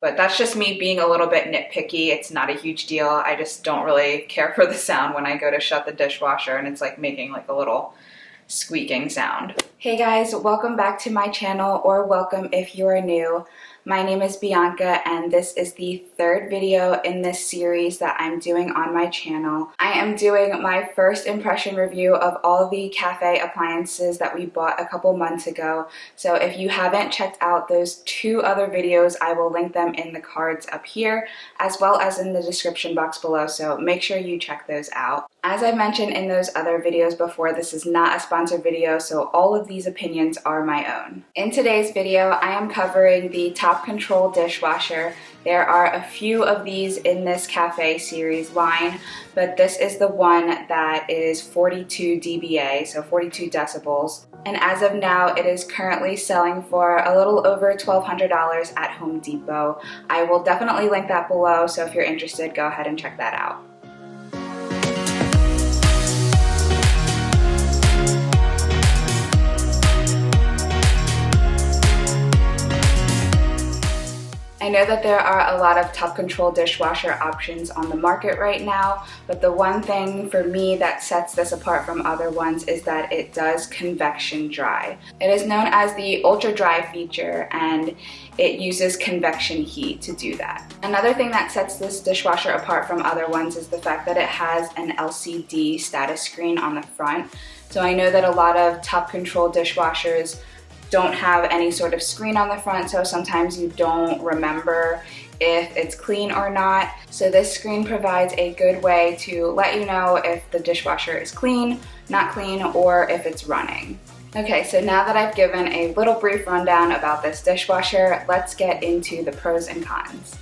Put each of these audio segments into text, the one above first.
But that's just me being a little bit nitpicky. It's not a huge deal. I just don't really care for the sound when I go to shut the dishwasher and it's like making like a little squeaking sound. Hey guys, welcome back to my channel, or welcome if you are new. My name is Bianca and this is the third video in this series that I'm doing on my channel. I am doing my first impression review of all the cafe appliances that we bought a couple months ago. So if you haven't checked out those two other videos, I will link them in the cards up here as well as in the description box below, so make sure you check those out. As I mentioned in those other videos before, this is not a sponsored video, so all of these opinions are my own. In today's video, I am covering the Top Control dishwasher. There are a few of these in this cafe series line, but this is the one that is 42 dBA, so 42 decibels. And as of now, it is currently selling for a little over $1,200 at Home Depot. I will definitely link that below, so if you're interested, go ahead and check that out. I know that there are a lot of Top Control dishwasher options on the market right now, but the one thing for me that sets this apart from other ones is that it does convection dry. It is known as the ultra dry feature, and it uses convection heat to do that. Another thing that sets this dishwasher apart from other ones is the fact that it has an LCD status screen on the front. So I know that a lot of Top Control dishwashers don't have any sort of screen on the front, so sometimes you don't remember if it's clean or not. So this screen provides a good way to let you know if the dishwasher is clean, not clean, or if it's running. Okay, so now that I've given a little brief rundown about this dishwasher, let's get into the pros and cons.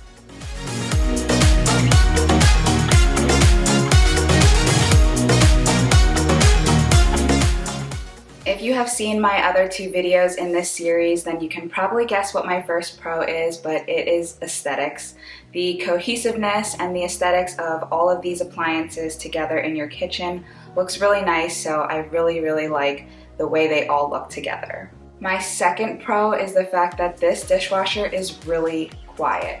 If you have seen my other two videos in this series, then you can probably guess what my first pro is, but it is aesthetics. The cohesiveness and the aesthetics of all of these appliances together in your kitchen looks really nice, so I really like the way they all look together. My second pro is the fact that this dishwasher is really quiet.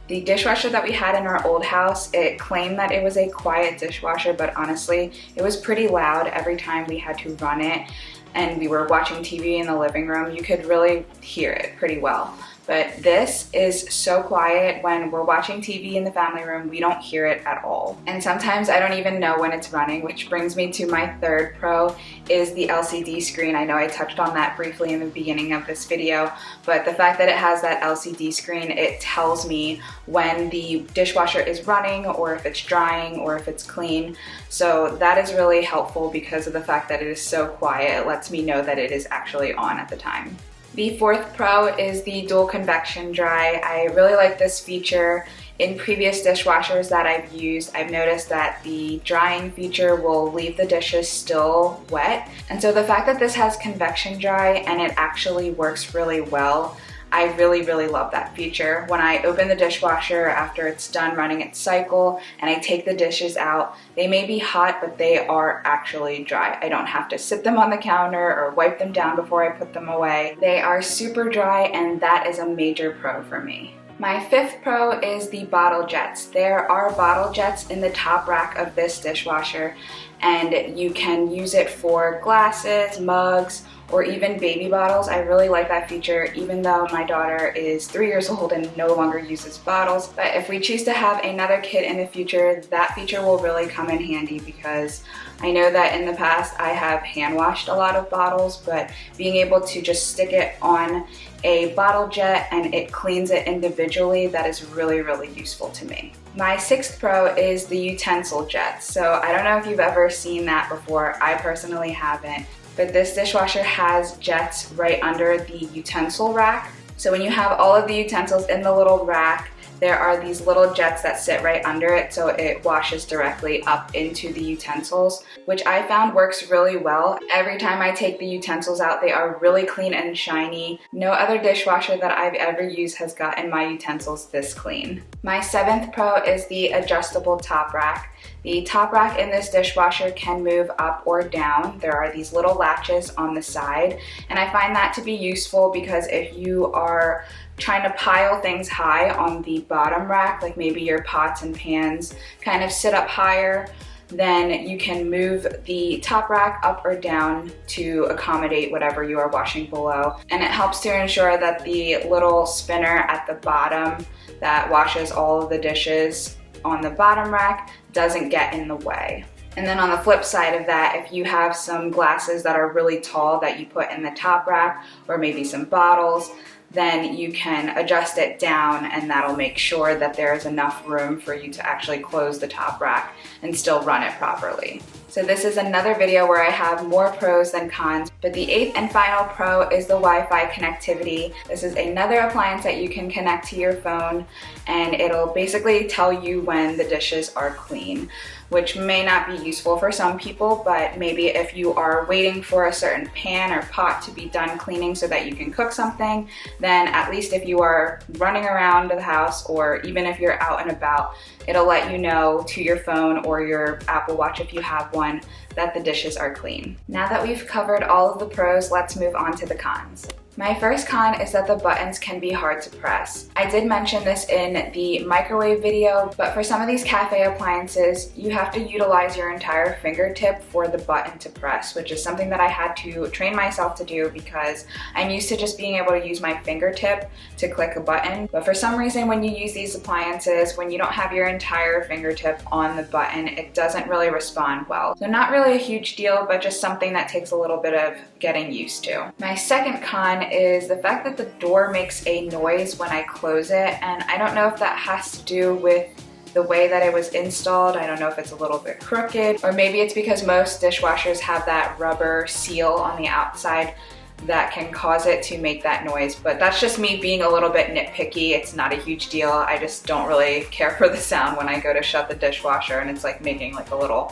The dishwasher that we had in our old house, it claimed that it was a quiet dishwasher, but honestly, it was pretty loud every time we had to run it and we were watching TV in the living room. You could really hear it pretty well. But this is so quiet. When we're watching TV in the family room, we don't hear it at all. And sometimes I don't even know when it's running, which brings me to my third pro, is the LCD screen. I know I touched on that briefly in the beginning of this video, but the fact that it has that LCD screen, it tells me when the dishwasher is running, or if it's drying, or if it's clean. So that is really helpful because of the fact that it is so quiet. It lets me know that it is actually on at the time. The fourth pro is the dual convection dry. I really like this feature. In previous dishwashers that I've used, I've noticed that the drying feature will leave the dishes still wet. And so the fact that this has convection dry and it actually works really well, I really love that feature. When I open the dishwasher after it's done running its cycle and I take the dishes out, they may be hot, but they are actually dry. I don't have to sit them on the counter or wipe them down before I put them away. They are super dry, and that is a major pro for me. My fifth pro is the bottle jets. There are bottle jets in the top rack of this dishwasher, and you can use it for glasses, mugs, or even baby bottles. I really like that feature, even though my daughter is 3 years old and no longer uses bottles. But if we choose to have another kid in the future, that feature will really come in handy, because I know that in the past I have hand washed a lot of bottles, but being able to just stick it on a bottle jet and it cleans it individually, that is really useful to me. My sixth pro is the utensil jets. So I don't know if you've ever seen that before. I personally haven't. But this dishwasher has jets right under the utensil rack. So when you have all of the utensils in the little rack, there are these little jets that sit right under it, so it washes directly up into the utensils, which I found works really well. Every time I take the utensils out, they are really clean and shiny. No other dishwasher that I've ever used has gotten my utensils this clean. My seventh pro is the adjustable top rack. The top rack in this dishwasher can move up or down. There are these little latches on the side, and I find that to be useful because if you are trying to pile things high on the bottom rack, like maybe your pots and pans kind of sit up higher, then you can move the top rack up or down to accommodate whatever you are washing below. And it helps to ensure that the little spinner at the bottom that washes all of the dishes on the bottom rack doesn't get in the way. And then on the flip side of that, if you have some glasses that are really tall that you put in the top rack, or maybe some bottles, then you can adjust it down, and that'll make sure that there is enough room for you to actually close the top rack and still run it properly. So this is another video where I have more pros than cons, but the 8th and final pro is the Wi-Fi connectivity. This is another appliance that you can connect to your phone, and it'll basically tell you when the dishes are clean, which may not be useful for some people, but maybe if you are waiting for a certain pan or pot to be done cleaning so that you can cook something, then at least if you are running around the house, or even if you're out and about, it'll let you know to your phone or your Apple Watch if you have one that the dishes are clean. Now that we've covered all of the pros, let's move on to the cons. My first con is that the buttons can be hard to press. I did mention this in the microwave video, but for some of these cafe appliances, you have to utilize your entire fingertip for the button to press, which is something that I had to train myself to do because I'm used to just being able to use my fingertip to click a button. But for some reason, when you use these appliances, when you don't have your entire fingertip on the button, it doesn't really respond well. So not really a huge deal, but just something that takes a little bit of getting used to. My second con is the fact that the door makes a noise when I close it, and I don't know if that has to do with the way that it was installed. I don't know if it's a little bit crooked, or maybe it's because most dishwashers have that rubber seal on the outside that can cause it to make that noise, but that's just me being a little bit nitpicky. It's not a huge deal. I just don't really care for the sound when I go to shut the dishwasher and it's like making like a little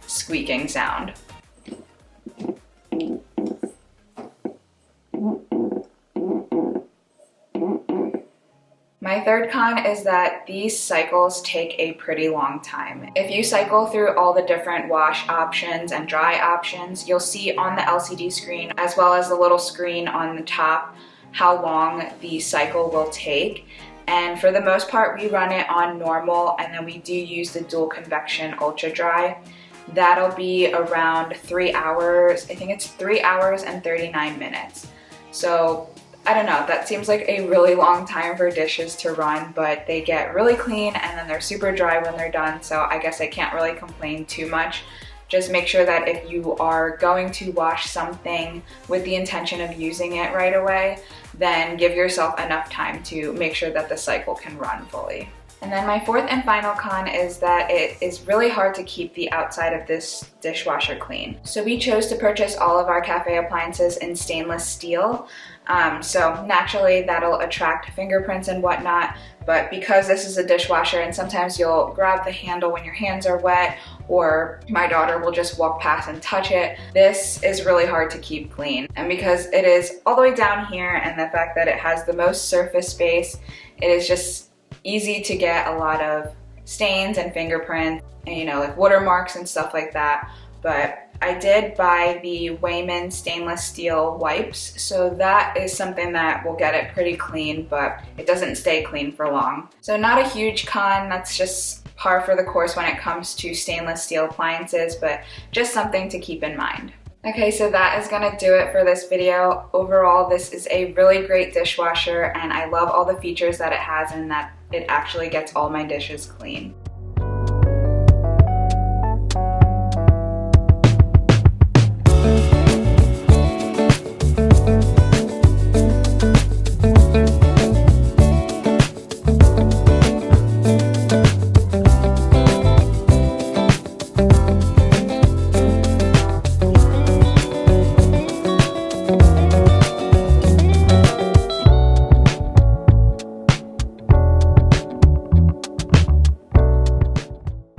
squeaking sound. My third con is that these cycles take a pretty long time. If you cycle through all the different wash options and dry options, you'll see on the LCD screen, as well as the little screen on the top, how long the cycle will take. And for the most part, we run it on normal, and then we do use the dual convection ultra dry. That'll be around 3 hours. I think it's 3 hours and 39 minutes. So I don't know, that seems like a really long time for dishes to run, but they get really clean and then they're super dry when they're done, so I guess I can't really complain too much. Just make sure that if you are going to wash something with the intention of using it right away, then give yourself enough time to make sure that the cycle can run fully. And then my fourth and final con is that it is really hard to keep the outside of this dishwasher clean. So we chose to purchase all of our cafe appliances in stainless steel. So naturally that'll attract fingerprints and whatnot, but because this is a dishwasher and sometimes you'll grab the handle when your hands are wet, or my daughter will just walk past and touch it, this is really hard to keep clean. And because it is all the way down here and the fact that it has the most surface space, it is just easy to get a lot of stains and fingerprints and, you know, like watermarks and stuff like that. But I did buy the Wayman stainless steel wipes, so that is something that will get it pretty clean, but it doesn't stay clean for long. So not a huge con, that's just par for the course when it comes to stainless steel appliances, but just something to keep in mind. Okay, so that is gonna do it for this video. Overall, this is a really great dishwasher, and I love all the features that it has and that it actually gets all my dishes clean.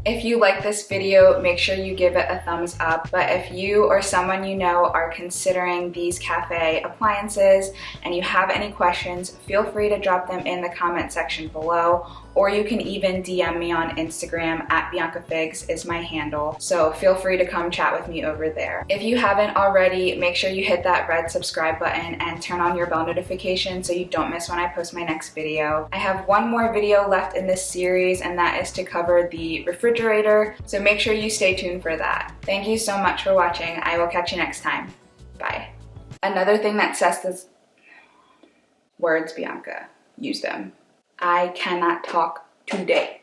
If you like this video, make sure you give it a thumbs up. But if you or someone you know are considering these cafe appliances and you have any questions, feel free to drop them in the comment section below, or you can even DM me on Instagram at Bianca Figz is my handle. So feel free to come chat with me over there. If you haven't already, make sure you hit that red subscribe button and turn on your bell notification so you don't miss when I post my next video. I have one more video left in this series, and that is to cover the refrigerator, so make sure you stay tuned for that. Thank you so much for watching. I will catch you next time. Bye. Another thing that sets this... Words, Bianca. Use them. I cannot talk today.